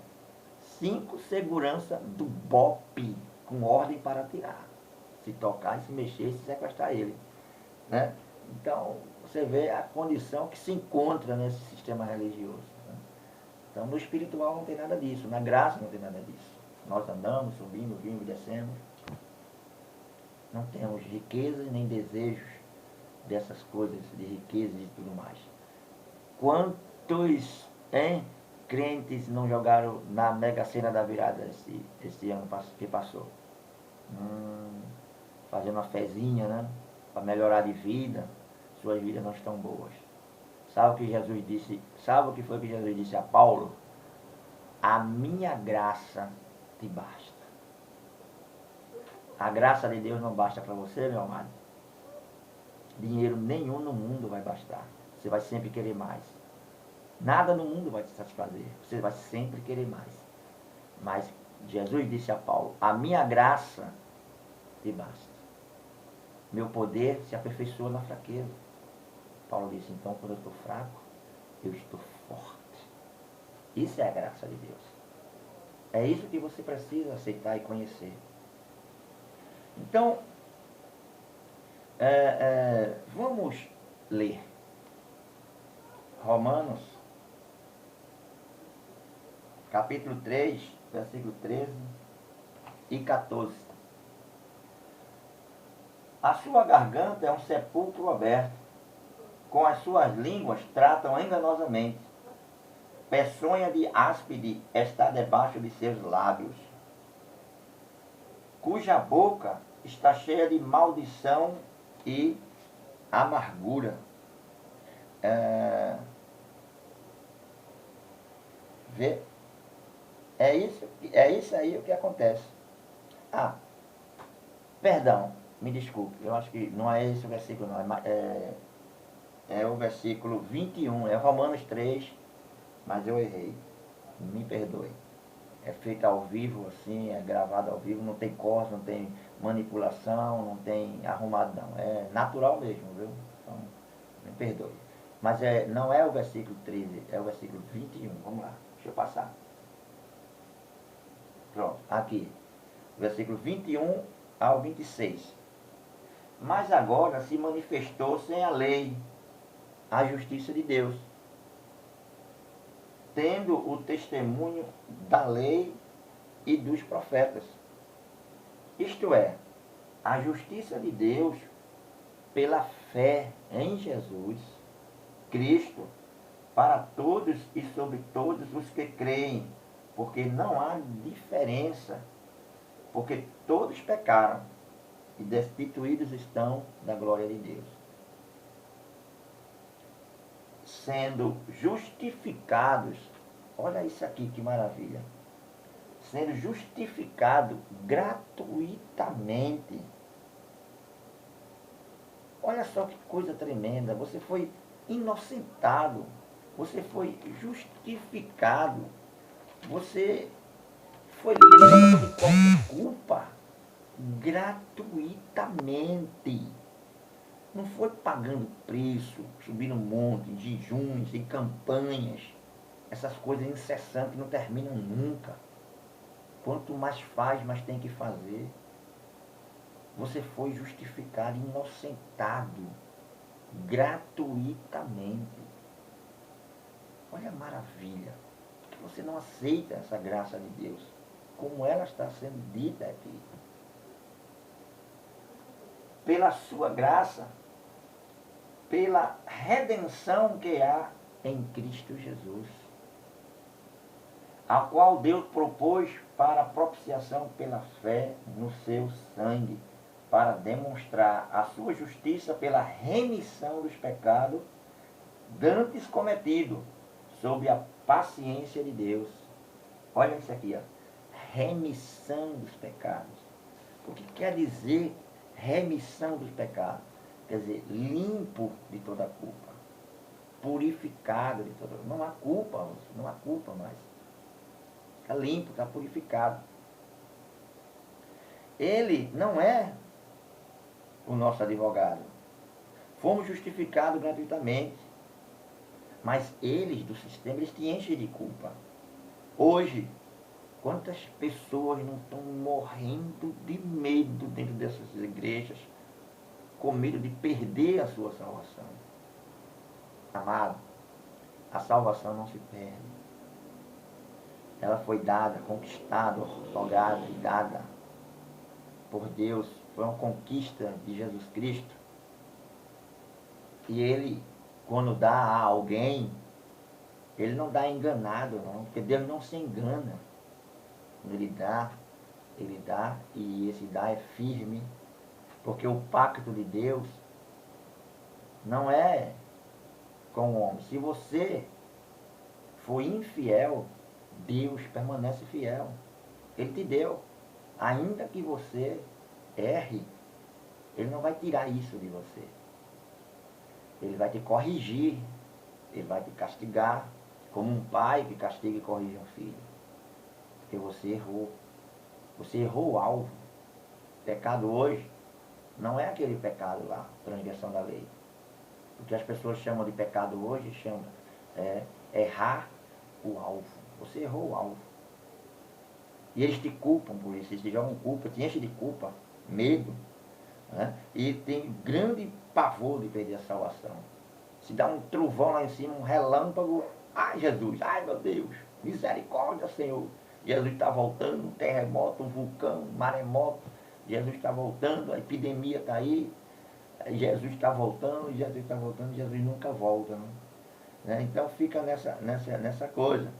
5 seguranças do BOP com ordem para tirar. Se tocar e se mexer, se sequestrar ele. Né? Então, você vê a condição que se encontra nesse sistema religioso. Né? Então, no espiritual não tem nada disso. Na graça não tem nada disso. Nós andamos, subimos, vimos, descemos. Não temos riquezas nem desejos dessas coisas de riquezas e tudo mais. Quantos crentes não jogaram na Mega Sena da virada esse ano que passou? Fazendo uma fezinha, né? Para melhorar de vida. Suas vidas não estão boas. Sabe o que Jesus disse? Sabe o que foi que Jesus disse a Paulo? A minha graça te basta. A graça de Deus não basta para você, meu amado. Dinheiro nenhum no mundo vai bastar. Você vai sempre querer mais. Nada no mundo vai te satisfazer. Você vai sempre querer mais. Mas Jesus disse a Paulo, a minha graça te basta. Meu poder se aperfeiçoa na fraqueza. Paulo disse, então quando eu estou fraco, eu estou forte. Isso é a graça de Deus. É isso que você precisa aceitar e conhecer. Então, vamos ler Romanos, capítulo 3, versículo 13 e 14. A sua garganta é um sepulcro aberto, com as suas línguas tratam enganosamente. Peçonha de áspide está debaixo de seus lábios, cuja boca está cheia de maldição e amargura. Vê? É isso aí o que acontece. Ah, perdão, me desculpe, eu acho que não é esse o versículo, não. É o versículo 21, é Romanos 3, mas eu errei. Me perdoe. É feito ao vivo, assim, é gravado ao vivo, não tem corte, não tem manipulação, não tem arrumado, não. É natural mesmo, viu? Então, me perdoe. Mas não é o versículo 13, é o versículo 21. Vamos lá, deixa eu passar. Pronto, aqui. Versículo 21 ao 26. Mas agora se manifestou sem a lei a justiça de Deus, tendo o testemunho da lei e dos profetas. Isto é, a justiça de Deus pela fé em Jesus Cristo, para todos e sobre todos os que creem, porque não há diferença, porque todos pecaram e destituídos estão da glória de Deus, sendo justificados, olha isso aqui que maravilha, sendo justificado gratuitamente. Olha só que coisa tremenda, você foi inocentado, você foi justificado, você foi livre de qualquer culpa, gratuitamente. Não foi pagando preço, subindo um monte, em jejuns, em campanhas, essas coisas incessantes que não terminam nunca. Quanto mais faz, mais tem que fazer. Você foi justificado, inocentado, gratuitamente. Olha a maravilha. Por que você não aceita essa graça de Deus? Como ela está sendo dita aqui. Pela sua graça, pela redenção que há em Cristo Jesus, a qual Deus propôs para a propiciação pela fé no seu sangue, para demonstrar a sua justiça pela remissão dos pecados dantes cometidos, sob a paciência de Deus. Olha isso aqui, ó. Remissão dos pecados. O que quer dizer remissão dos pecados? Quer dizer, limpo de toda culpa, purificado de toda culpa. Não há culpa, não há culpa mais. Está limpo, está purificado. Ele não é o nosso advogado. Fomos justificados gratuitamente. Mas eles, do sistema, eles te enchem de culpa. Hoje, quantas pessoas não estão morrendo de medo dentro dessas igrejas, com medo de perder a sua salvação? Amado, a salvação não se perde. Ela foi dada, conquistada, otorgada e dada por Deus. Foi uma conquista de Jesus Cristo. E Ele, quando dá a alguém, Ele não dá enganado, não. Porque Deus não se engana. Quando Ele dá e esse dá é firme. Porque o pacto de Deus não é com o homem. Se você for infiel, Deus permanece fiel. Ele te deu. Ainda que você erre, Ele não vai tirar isso de você. Ele vai te corrigir. Ele vai te castigar. Como um pai que castiga e corrige um filho. Porque você errou. Você errou o alvo. Pecado hoje não é aquele pecado lá, transgressão da lei. O que as pessoas chamam de pecado hoje, chamam errar o alvo. Você errou o alvo. E eles te culpam por isso, eles te jogam culpa, te enchem de culpa, medo, né? E tem grande pavor de perder a salvação. Se dá um trovão lá em cima, um relâmpago, ai Jesus, ai meu Deus, misericórdia Senhor. Jesus está voltando, um terremoto, um vulcão, um maremoto, Jesus está voltando, a epidemia está aí, Jesus está voltando, Jesus está voltando, Jesus nunca volta. Né? Então fica nessa coisa.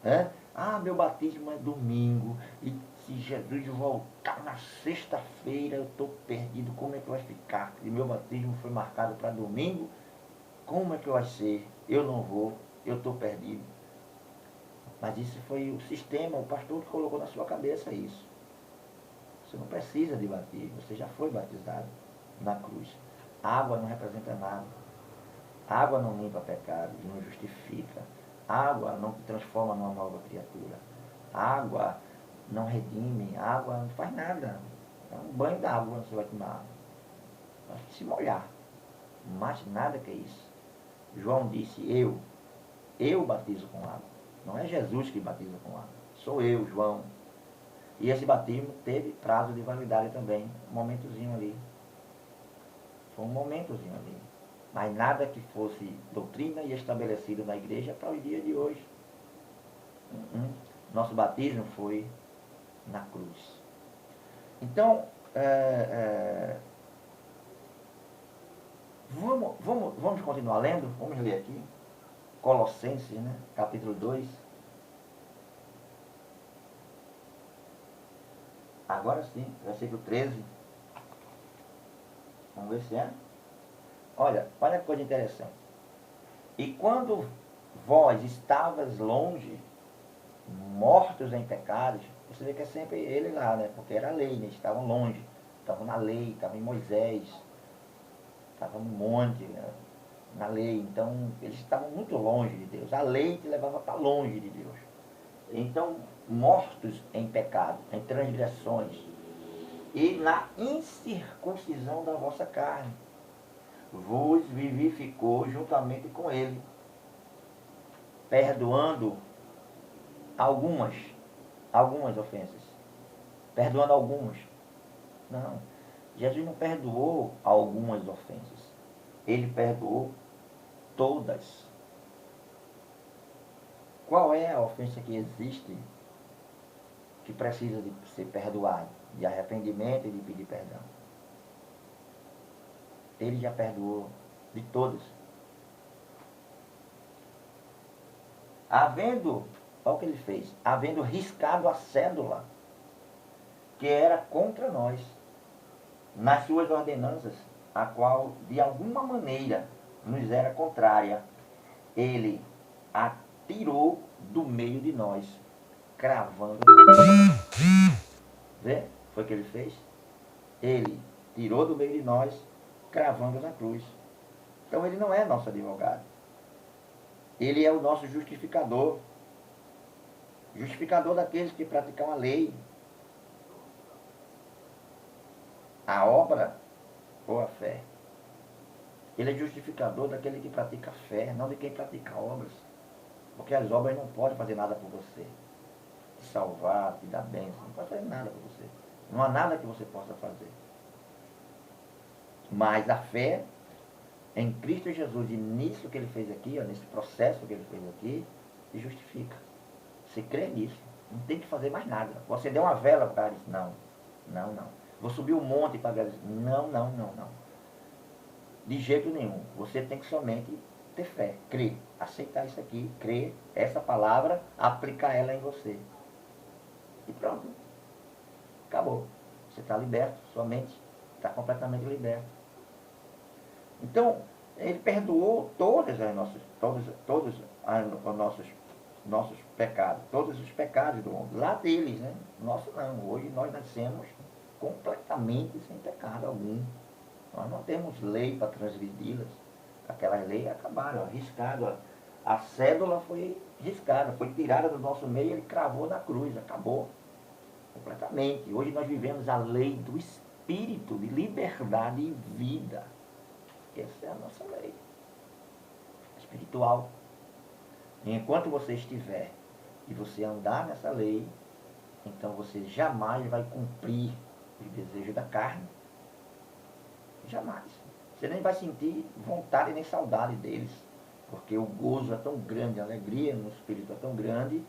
Né? Ah, meu batismo é domingo, e se Jesus voltar na sexta-feira eu estou perdido, como é que vai ficar? E meu batismo foi marcado para domingo, como é que vai ser? Eu não vou, eu estou perdido. Mas isso foi o sistema, o pastor que colocou na sua cabeça isso. Você não precisa de batismo, você já foi batizado na cruz. A água não representa nada. A água não limpa pecados, não justifica. A água não te transforma numa nova criatura. A água não redime, a água não faz nada. É um banho d'água você vai tomar. Vai se molhar. Mas nada que é isso. João disse, eu batizo com água. Não é Jesus que batiza com água. Sou eu, João. E esse batismo teve prazo de validade também. Um momentozinho ali. Foi um momentozinho ali. Mas nada que fosse doutrina e estabelecido na igreja para o dia de hoje. Nosso batismo foi na cruz. Então, vamos continuar lendo? Vamos ler aqui. Colossenses, né? Capítulo 2. Agora sim, versículo 13. Vamos ver se é. Olha que coisa interessante. E quando vós estavas longe, mortos em pecados, você vê que é sempre ele lá, né? Porque era a lei, né? Eles estavam longe. Estavam na lei, estavam em Moisés, estavam no monte, né? Na lei. Então, eles estavam muito longe de Deus. A lei te levava para longe de Deus. Então, mortos em pecado, em transgressões, e na incircuncisão da vossa carne, vos vivificou juntamente com ele, perdoando algumas ofensas. Perdoando algumas. Não. Jesus não perdoou algumas ofensas. Ele perdoou todas. Qual é a ofensa que existe que precisa de ser perdoada? De arrependimento e de pedir perdão. Ele já perdoou de todas. Olha o que ele fez, havendo riscado a cédula que era contra nós, nas suas ordenanças, a qual de alguma maneira nos era contrária, ele a tirou do meio de nós, cravando. Vê? Foi o que ele fez? Ele tirou do meio de nós, cravando na cruz. Então ele não é nosso advogado. Ele é o nosso justificador. Justificador daqueles que praticam a lei. A obra ou a fé. Ele é justificador daquele que pratica a fé, não de quem pratica obras. Porque as obras não podem fazer nada por você. Te salvar, te dar bênção. Não pode fazer nada por você. Não há nada que você possa fazer. Mas a fé em Cristo Jesus e nisso que ele fez aqui, ó, nesse processo que ele fez aqui, te justifica. Você crê nisso. Não tem que fazer mais nada. Você deu uma vela para o cara e disse, não. Vou subir um monte para agradecer. Não. De jeito nenhum. Você tem que somente ter fé, crer, aceitar isso aqui, crer essa palavra, aplicar ela em você. E pronto. Acabou. Você está liberto, sua mente está completamente liberta. Então, Ele perdoou todos os nossos pecados, todos os pecados do mundo, lá deles, né? Nosso não. Hoje nós nascemos completamente sem pecado algum. Nós não temos lei para transgredi-las. Aquelas leis acabaram, riscado. A cédula foi riscada, foi tirada do nosso meio, ele cravou na cruz, acabou completamente. Hoje nós vivemos a lei do Espírito, de liberdade e vida. Essa é a nossa lei espiritual. E enquanto você estiver e você andar nessa lei, então você jamais vai cumprir os desejos da carne. Jamais. Você nem vai sentir vontade nem saudade deles. Porque o gozo é tão grande, a alegria no espírito é tão grande,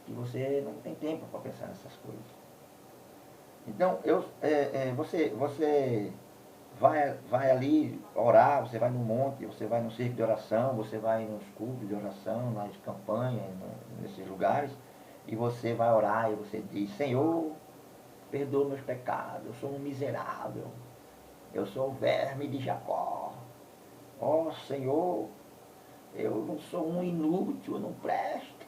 que você não tem tempo para pensar nessas coisas. Então, você vai ali orar, você vai no monte, você vai no circo de oração, você vai nos cultos de oração, nas campanhas, nesses lugares, e você vai orar e você diz: Senhor, perdoa meus pecados, eu sou um miserável, eu sou o verme de Jacó. Ó Senhor, eu não sou um inútil, eu não presto.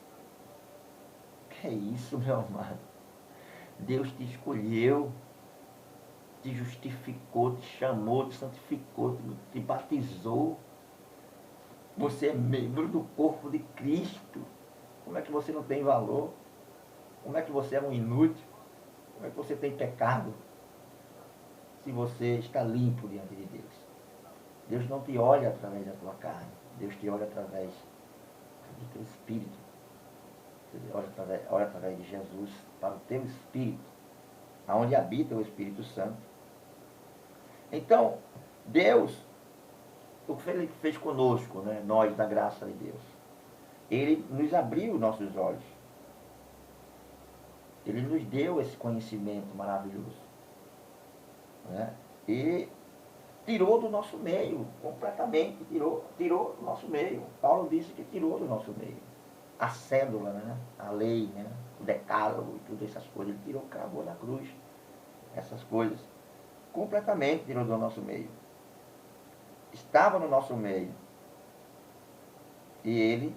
Que é isso, meu amado? Deus te escolheu, te justificou, te chamou, te santificou, te batizou. Você é membro do corpo de Cristo. Como é que você não tem valor? Como é que você é um inútil? Como é que você tem pecado? Se você está limpo diante de Deus. Deus não te olha através da tua carne. Deus te olha através do teu espírito. Olha através de Jesus para o teu espírito, aonde habita o Espírito Santo. Então, Deus, o que Ele fez conosco, né, nós da graça de Deus, Ele nos abriu nossos olhos. Ele nos deu esse conhecimento maravilhoso. Né? E tirou do nosso meio, completamente, tirou do nosso meio. Paulo disse que tirou do nosso meio. A cédula, né? A lei, né? O decálogo e todas essas coisas. Ele tirou, cravou na cruz. Essas coisas. Completamente tirou do nosso meio. Estava no nosso meio. E ele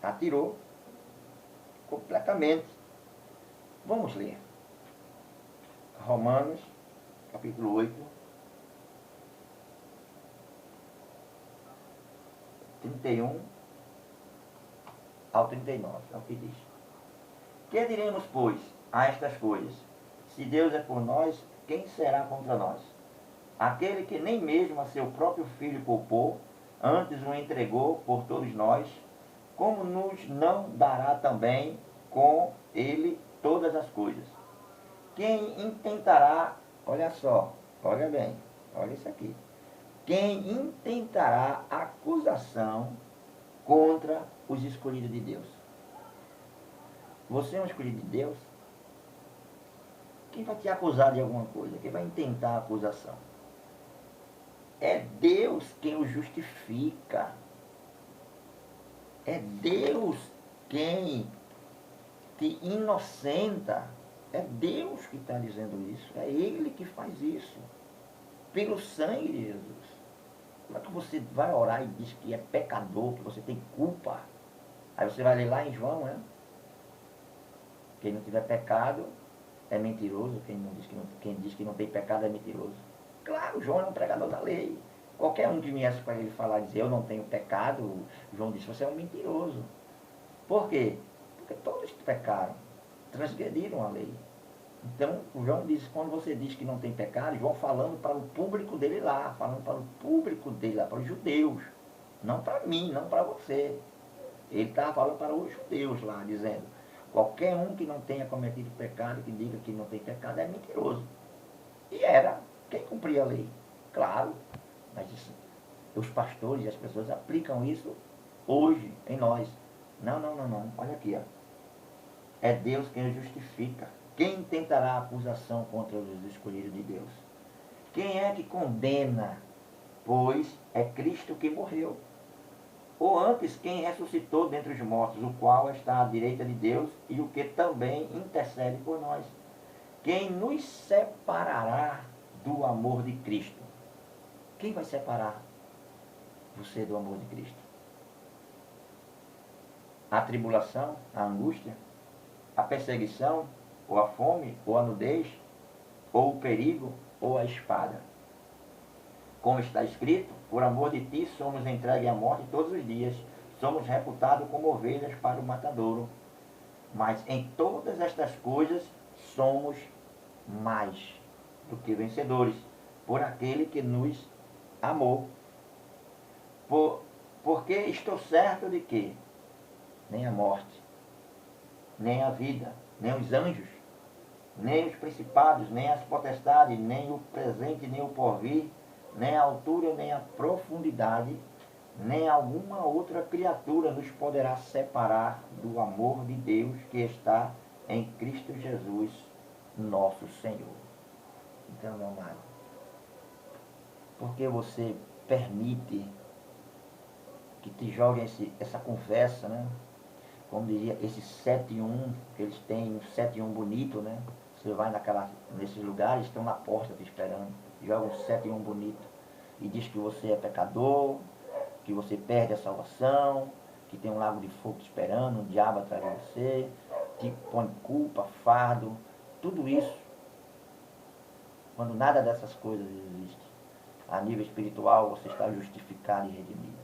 a tirou completamente. Vamos ler. Romanos, capítulo 8. 31 ao 39, é o que diz. Que diremos, pois, a estas coisas? Se Deus é por nós, quem será contra nós? Aquele que nem mesmo a seu próprio filho poupou, antes o entregou por todos nós, como nos não dará também com ele todas as coisas? Quem intentará, olha só, olha bem, olha isso aqui. Quem intentará acusação contra os escolhidos de Deus? Você é um escolhido de Deus? Quem vai te acusar de alguma coisa? Quem vai intentar a acusação? É Deus quem o justifica. É Deus quem te inocenta. É Deus que está dizendo isso. É Ele que faz isso. Pelo sangue de Jesus. Como é que você vai orar e diz que é pecador, que você tem culpa? Aí você vai ler lá em João, né? Quem não tiver pecado é mentiroso. Quem diz que não tem pecado é mentiroso. Claro, João é um pregador da lei. Qualquer um que viesse para ele falar e dizer eu não tenho pecado, João disse, você é um mentiroso. Por quê? Porque todos pecaram, transgrediram a lei. Então, o João diz, quando você diz que não tem pecado, João falando para o público dele lá, falando para o público dele lá, para os judeus. Não para mim, não para você. Ele estava falando para os judeus lá, dizendo, qualquer um que não tenha cometido pecado, que diga que não tem pecado, é mentiroso. E era quem cumpria a lei. Claro, mas isso, os pastores e as pessoas aplicam isso hoje em nós. Não. Olha aqui, ó. É Deus quem o justifica. Quem tentará acusação contra os escolhidos de Deus? Quem é que condena? Pois é Cristo que morreu. Ou antes, quem ressuscitou dentre os mortos, o qual está à direita de Deus e o que também intercede por nós. Quem nos separará do amor de Cristo? Quem vai separar? você do amor de Cristo? A tribulação, a angústia, a perseguição, ou a fome, ou a nudez, ou o perigo, ou a espada. Como está escrito, por amor de ti somos entregues à morte todos os dias, somos reputados como ovelhas para o matadouro. Mas em todas estas coisas somos mais do que vencedores, por aquele que nos amou. Porque estou certo de que nem a morte, nem a vida, nem os anjos, nem os principados, nem as potestades, nem o presente, nem o porvir, nem a altura, nem a profundidade, nem alguma outra criatura nos poderá separar do amor de Deus que está em Cristo Jesus, nosso Senhor. Então, meu amado, porque você permite que te joguem essa conversa, né? Como dizia, esse 7 em 1, que eles têm um 7 em 1 bonito, né? Você vai nesses lugares, estão na porta te esperando, jogam um 7 em 1 bonito e diz que você é pecador, que você perde a salvação, que tem um lago de fogo te esperando, um diabo atrás de você, te põe culpa, fardo, tudo isso, quando nada dessas coisas existe. A nível espiritual você está justificado e redimido.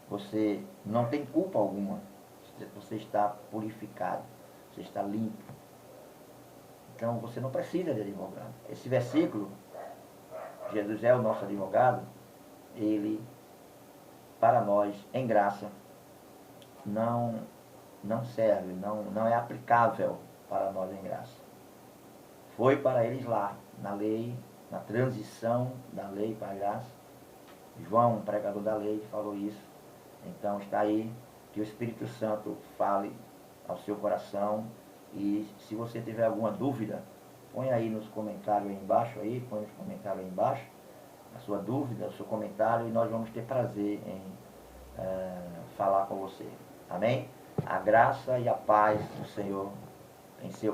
Você não tem culpa alguma. Você está purificado. Você está limpo. Então você não precisa de advogado. Esse versículo, Jesus é o nosso advogado, ele, para nós, em graça, não serve, não é aplicável para nós em graça. Foi para eles lá, na lei, na transição da lei para a graça. João, um pregador da lei, falou isso. Então está aí, que o Espírito Santo fale ao seu coração. E se você tiver alguma dúvida, põe aí nos comentários aí embaixo, põe nos comentários aí embaixo a sua dúvida, o seu comentário, e nós vamos ter prazer em falar com você. Amém? A graça e a paz do Senhor em seu coração.